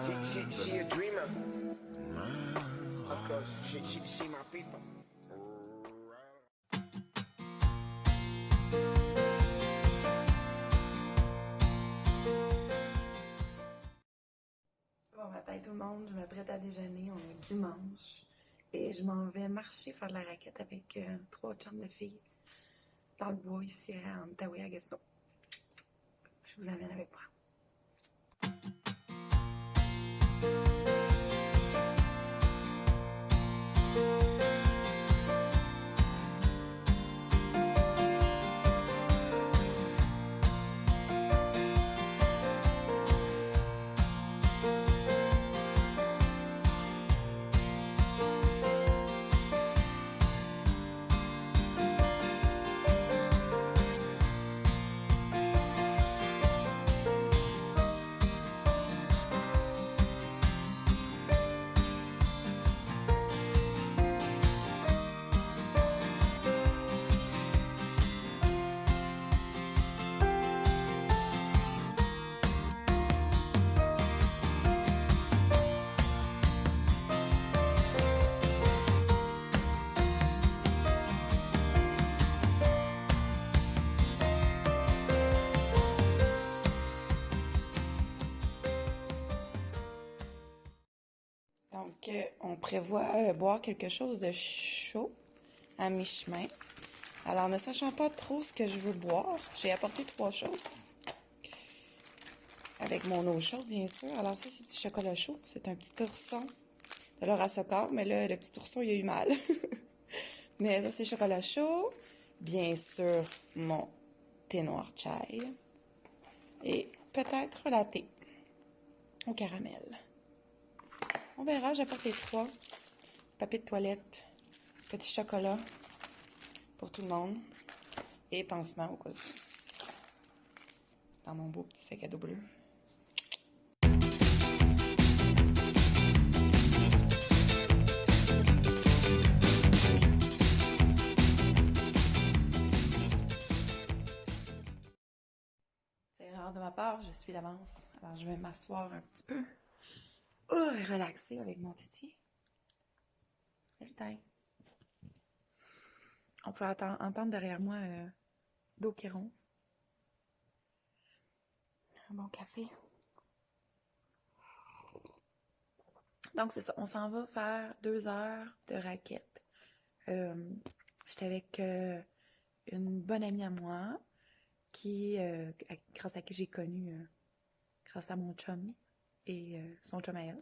She a dreamer. Of course, she my people. Bon matin tout le monde, je m'apprête à déjeuner, on est dimanche et je m'en vais marcher faire de la raquette avec 3 chums de filles dans le bois ici en Outaouais à Gatineau. Je vous amène avec moi. Donc, on prévoit boire quelque chose de chaud à mi-chemin. Alors, ne sachant pas trop ce que je veux boire, j'ai apporté 3 choses. Avec mon eau chaude, bien sûr. Alors, ça, c'est du chocolat chaud. C'est un petit ourson de Laura Socor. Mais là, le petit ourson, il a eu mal. Mais ça, c'est chocolat chaud. Bien sûr, mon thé noir chai. Et peut-être la thé au caramel. On verra, j'apporte les 3. Papier de toilette, petit chocolat pour tout le monde et pansement au cas où. Dans mon beau petit sac à dos bleu. C'est rare de ma part, je suis l'avance. Alors je vais m'asseoir un petit peu. Oh, et relaxer avec mon titi. Salut, taille. On peut entendre derrière moi d'eau qui ronfle. Un bon café. Donc c'est ça, on s'en va faire 2 heures de raquette. J'étais avec une bonne amie à moi, grâce à qui j'ai connu, grâce à mon chum et son chum à elle.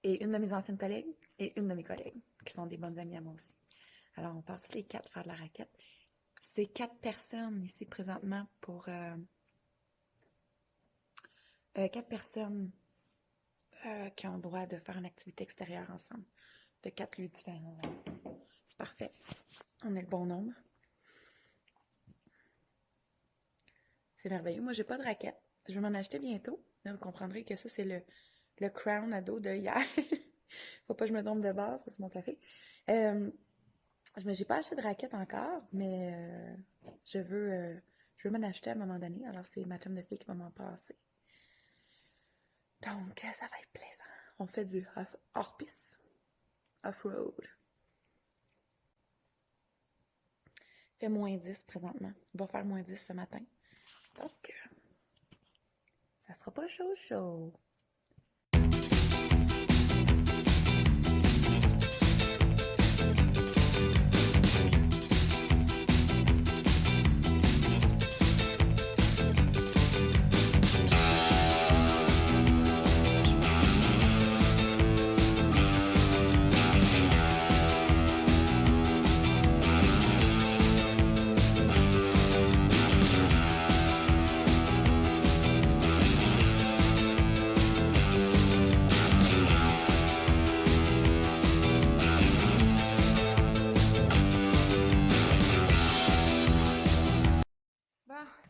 Et une de mes anciennes collègues et une de mes collègues, qui sont des bonnes amies à moi aussi. Alors, on part les 4 faire de la raquette. C'est 4 personnes ici présentement pour... 4 personnes qui ont le droit de faire une activité extérieure ensemble, de 4 lieux différents. C'est parfait. On est le bon nombre. C'est merveilleux. Moi, j'ai pas de raquette. Je vais m'en acheter bientôt. Là, vous comprendrez que ça, c'est le crown à dos de hier. Faut pas que je me trompe de base, ça, c'est mon café. J'ai pas acheté de raquette encore, mais je veux m'en acheter à un moment donné. Alors, c'est ma chum de fille qui va m'en passer. Donc, ça va être plaisant. On fait du hors-piste, off-road. Il fait moins 10 présentement. Il va faire moins 10 ce matin. Donc, ça sera pas chaud.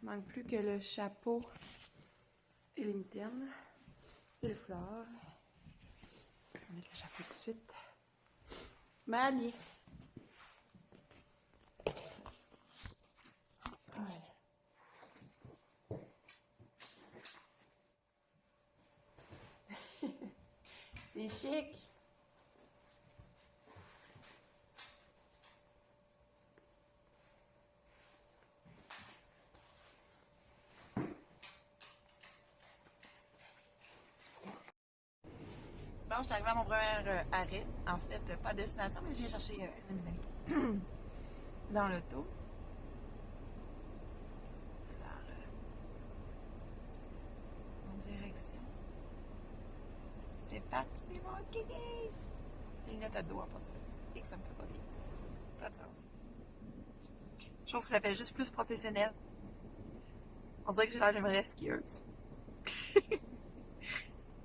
Il manque plus que le chapeau et les mitaines et le foulard. On va mettre le chapeau tout de suite. Mali! Ouais. C'est chic. Bon, je suis arrivée à mon premier arrêt. En fait, pas de destination, mais je viens chercher une de mes amies dans l'auto. Alors, en direction. C'est parti, mon kiki! Les lunettes à dos en passant. Et que ça me fait pas bien. Pas de sens. Je trouve que ça fait juste plus professionnel. On dirait que j'ai l'air d'une vraie skieuse.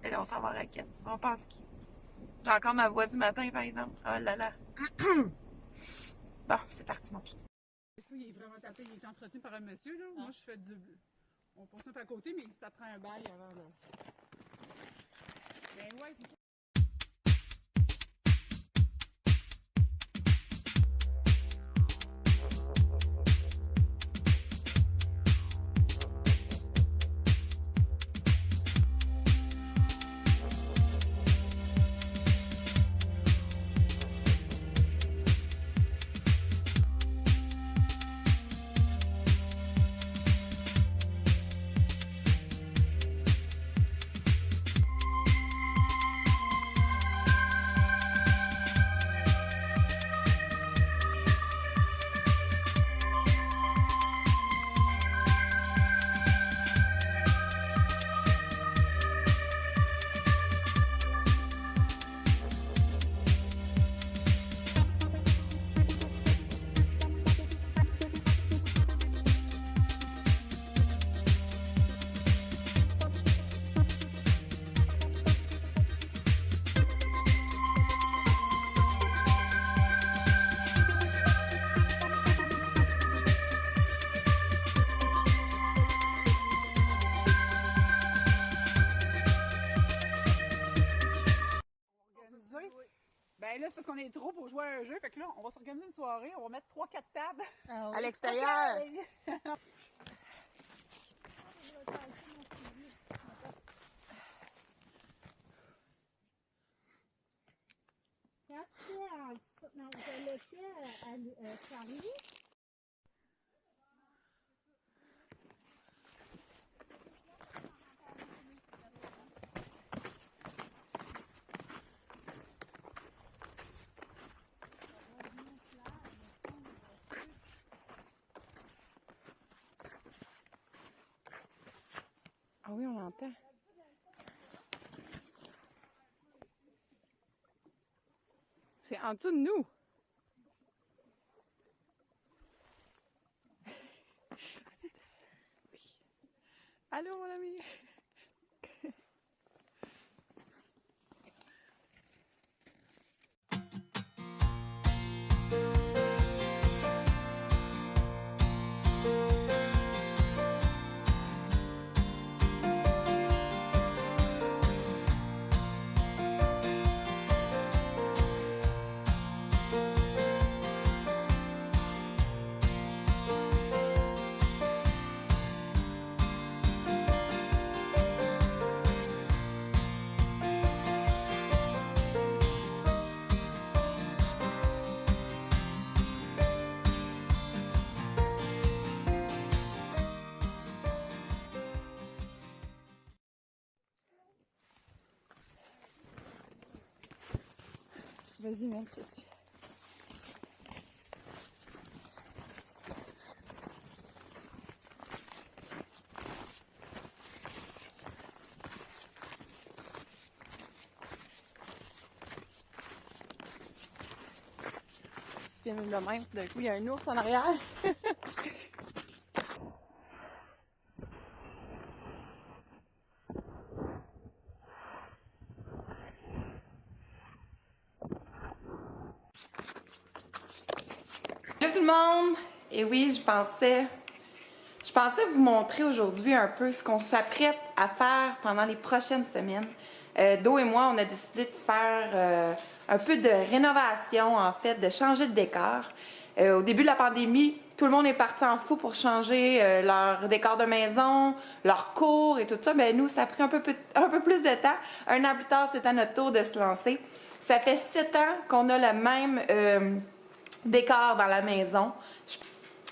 Et là, on s'en va en raquette. On pense qui? J'ai encore ma voix du matin, par exemple. Oh là là. Bon, c'est parti, mon kiki. Des fois, il est vraiment tapé, il est entretenu par un monsieur, là. Moi, je fais du... On passe un peu à côté, mais ça prend un bail avant, là. Ben ouais, ben là, c'est parce qu'on est trop pour jouer à un jeu. Fait que là, on va s'organiser une soirée. On va mettre 3-4 tables. Ah oui. À l'extérieur. Quand tu es dans le quai à Charlie, Ah oui, on l'entend. C'est en dessous de nous. Oui. Allô, mon ami. Vas-y, merci aussi. Puis même le même, d'un coup, il y a un ours en arrière. Hello tout le monde! Et oui, je pensais vous montrer aujourd'hui un peu ce qu'on s'apprête à faire pendant les prochaines semaines. Do et moi, on a décidé de faire un peu de rénovation, en fait, de changer de décor. Au début de la pandémie, tout le monde est parti en fou pour changer leur décor de maison, leur cours et tout ça. Ben nous, ça a pris un peu plus de temps. Un an plus tard, c'est à notre tour de se lancer. Ça fait 7 ans qu'on a le même décor dans la maison.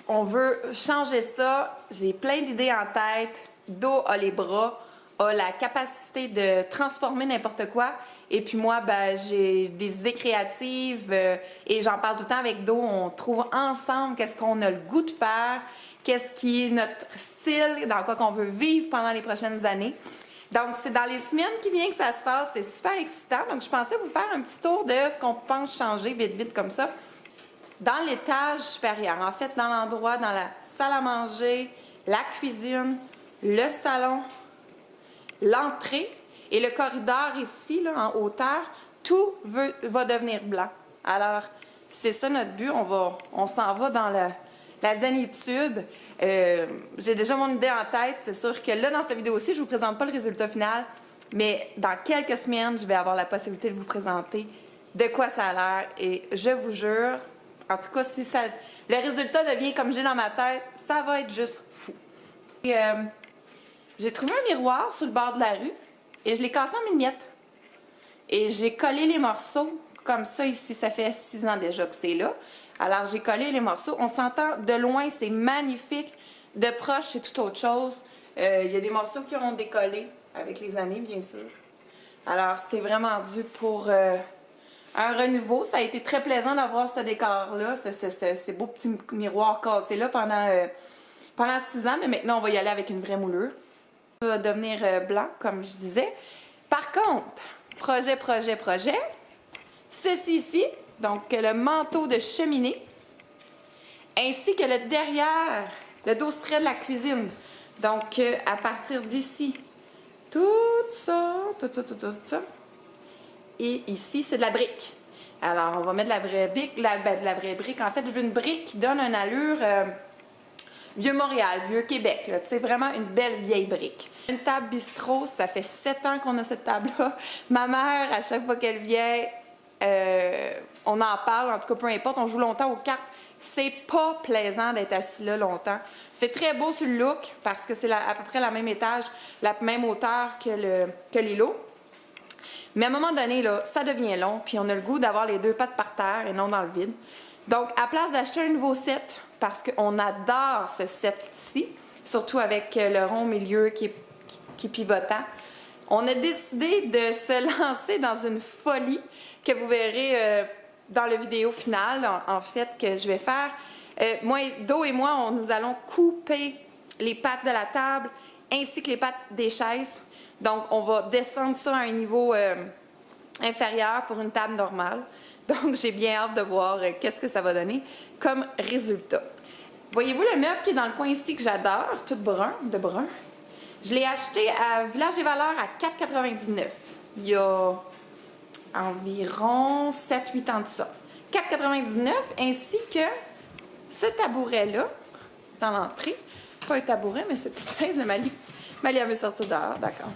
On veut changer ça. J'ai plein d'idées en tête. Do a les bras, a la capacité de transformer n'importe quoi. Et puis moi, ben, j'ai des idées créatives et j'en parle tout le temps avec Do. On trouve ensemble qu'est-ce qu'on a le goût de faire, qu'est-ce qui est notre style, dans quoi qu'on veut vivre pendant les prochaines années. Donc, c'est dans les semaines qui viennent que ça se passe. C'est super excitant. Donc, je pensais vous faire un petit tour de ce qu'on pense changer vite comme ça. Dans l'étage supérieur, en fait, dans l'endroit, dans la salle à manger, la cuisine, le salon, l'entrée, et le corridor ici, là, en hauteur, tout va devenir blanc. Alors, c'est ça notre but. On s'en va dans la zénitude. J'ai déjà mon idée en tête. C'est sûr que là, dans cette vidéo-ci, je ne vous présente pas le résultat final, mais dans quelques semaines, je vais avoir la possibilité de vous présenter de quoi ça a l'air. Et je vous jure, en tout cas, si le résultat devient comme j'ai dans ma tête, ça va être juste fou. J'ai trouvé un miroir sur le bord de la rue. Et je l'ai cassé en miettes. Et j'ai collé les morceaux comme ça ici. Ça fait 6 ans déjà que c'est là. Alors j'ai collé les morceaux. On s'entend de loin, c'est magnifique. De proche, c'est tout autre chose. Il y a des morceaux qui ont décollé avec les années, bien sûr. Alors c'est vraiment dû pour un renouveau. Ça a été très plaisant d'avoir ce décor-là, ces beaux petits miroirs cassés-là pendant 6 ans. Mais maintenant, on va y aller avec une vraie moulure. Va devenir blanc, comme je disais. Par contre, projet, ceci ici, donc le manteau de cheminée, ainsi que le derrière, le dosseret de la cuisine. Donc, à partir d'ici, tout ça. Et ici, c'est de la brique. Alors, on va mettre de la vraie brique, de la vraie brique. En fait, je veux une brique qui donne une allure... Vieux Montréal, Vieux Québec, là, tu sais, vraiment une belle vieille brique. Une table bistrot, ça fait 7 ans qu'on a cette table-là. Ma mère, à chaque fois qu'elle vient, on en parle, en tout cas, peu importe, on joue longtemps aux cartes. C'est pas plaisant d'être assis là longtemps. C'est très beau sur le look, parce que c'est à peu près la même étage, la même hauteur que l'îlot. Mais à un moment donné, là, ça devient long, puis on a le goût d'avoir les 2 pattes par terre et non dans le vide. Donc, à place d'acheter un nouveau set, parce qu'on adore ce set-ci, surtout avec le rond milieu qui est pivotant, on a décidé de se lancer dans une folie que vous verrez dans la vidéo finale, en fait, que je vais faire. Do et moi, nous allons couper les pattes de la table ainsi que les pattes des chaises. Donc, on va descendre ça à un niveau inférieur pour une table normale. Donc, j'ai bien hâte de voir qu'est-ce que ça va donner comme résultat. Voyez-vous le meuble qui est dans le coin ici que j'adore, tout brun, de brun? Je l'ai acheté à Village des Valeurs à 4,99. Il y a environ 7-8 ans de ça. 4,99 ainsi que ce tabouret-là dans l'entrée. Pas un tabouret, mais cette petite chaise de Mali. Mali, elle veut sortir dehors, d'accord.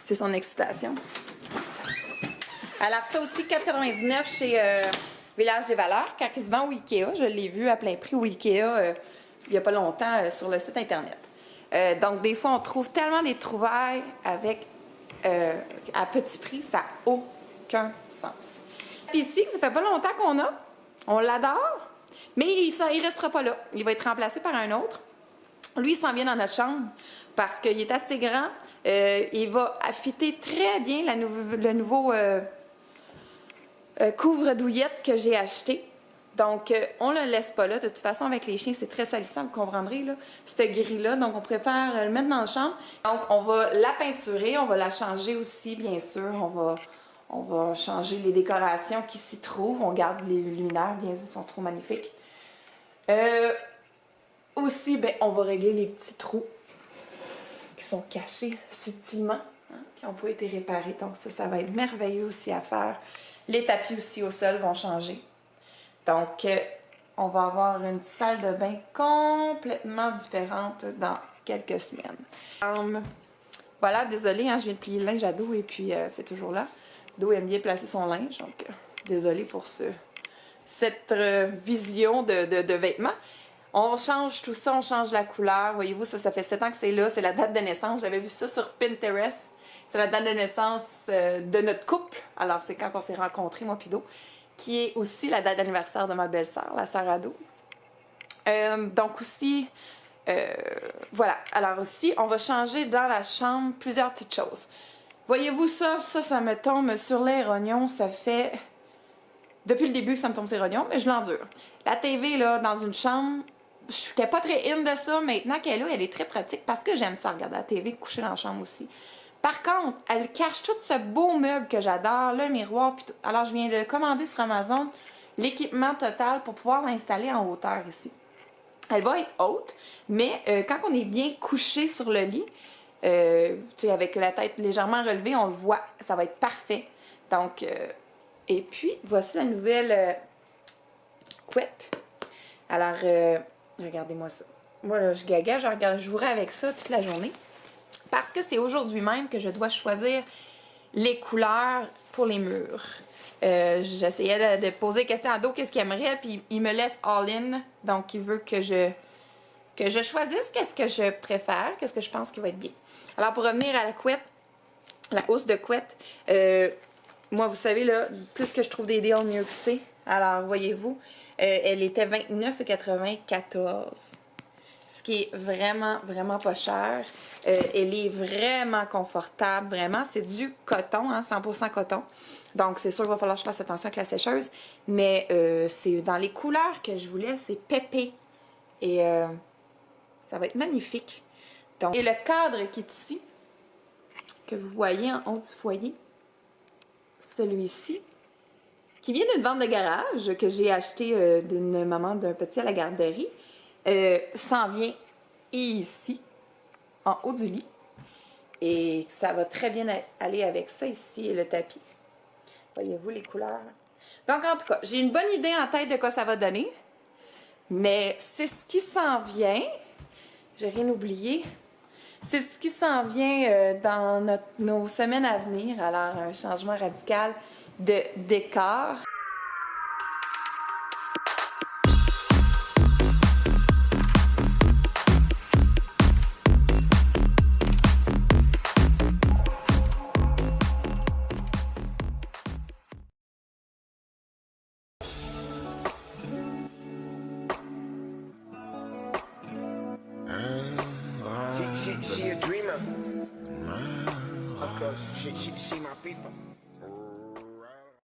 C'est son excitation. Alors, ça aussi, 4,99 chez Village des Valeurs, quand il se vend au Ikea. Je l'ai vu à plein prix au Ikea il n'y a pas longtemps sur le site Internet. Donc, des fois, on trouve tellement des trouvailles avec à petit prix, ça n'a aucun sens. Puis ici, ça fait pas longtemps qu'on a. On l'adore, mais il ne restera pas là. Il va être remplacé par un autre. Lui, il s'en vient dans notre chambre parce qu'il est assez grand. Il va affiter très bien le nouveau couvre-douillette que j'ai acheté. Donc, on ne le laisse pas là. De toute façon, avec les chiens, c'est très salissant, vous comprendrez, là, cette grille-là. Donc, on préfère le mettre dans la chambre. Donc, on va la peinturer, on va la changer aussi, bien sûr. On va changer les décorations qui s'y trouvent. On garde les luminaires, bien sûr, ils sont trop magnifiques. Aussi, ben, on va régler les petits trous qui sont cachés subtilement, hein, qui n'ont pas été réparés. Donc, ça va être merveilleux aussi à faire. Les tapis aussi au sol vont changer. Donc, on va avoir une salle de bain complètement différente dans quelques semaines. Voilà, désolée, hein, je viens de plier le linge à Do et puis c'est toujours là. Do aime bien placer son linge, donc désolée pour ce cette vision de vêtements. On change tout ça, on change la couleur. Voyez-vous, ça fait 7 ans que c'est là, c'est la date de naissance. J'avais vu ça sur Pinterest. C'est la date de naissance de notre couple. Alors, c'est quand on s'est rencontrés, moi Pido, qui est aussi la date d'anniversaire de ma belle-sœur, la sœur ado. Donc aussi, voilà. Alors aussi, on va changer dans la chambre plusieurs petites choses. Voyez-vous ça? Ça me tombe sur les rognons. Ça fait depuis le début que ça me tombe sur les rognons, mais je l'endure. La TV, là, dans une chambre, je n'étais pas très in de ça. Maintenant qu'elle est là, elle est très pratique parce que j'aime ça, regarder la TV, coucher dans la chambre aussi. Par contre, elle cache tout ce beau meuble que j'adore, le miroir. Puis tout. Alors, je viens de commander sur Amazon l'équipement total pour pouvoir l'installer en hauteur ici. Elle va être haute, mais quand on est bien couché sur le lit, avec la tête légèrement relevée, on le voit, ça va être parfait. Donc, et puis, voici la nouvelle couette. Alors, regardez-moi ça. Moi, là, je gaga, je jouerai avec ça toute la journée. Parce que c'est aujourd'hui même que je dois choisir les couleurs pour les murs. J'essayais de poser des questions à Do, qu'est-ce qu'il aimerait, puis il me laisse all-in. Donc, il veut que je choisisse qu'est-ce que je préfère, qu'est-ce que je pense qui va être bien. Alors, pour revenir à la couette, la housse de couette, moi, vous savez, là, plus que je trouve des deals, mieux que c'est. Alors, voyez-vous, elle était 29,94 $. Ce qui est vraiment, vraiment pas cher. Elle est vraiment confortable, vraiment. C'est du coton, hein, 100% coton. Donc, c'est sûr qu'il va falloir que je fasse attention avec la sécheuse. Mais c'est dans les couleurs que je voulais, c'est pépé. Et ça va être magnifique. Donc, et le cadre qui est ici, que vous voyez en haut du foyer, celui-ci, qui vient d'une vente de garage que j'ai acheté d'une maman d'un petit à la garderie, s'en vient ici, en haut du lit. Et ça va très bien aller avec ça ici, le tapis. Voyez-vous les couleurs? Donc, en tout cas, j'ai une bonne idée en tête de quoi ça va donner. Mais c'est ce qui s'en vient. J'ai rien oublié. C'est ce qui s'en vient dans nos semaines à venir. Alors, un changement radical de décor. She a dreamer. Of course, she my people.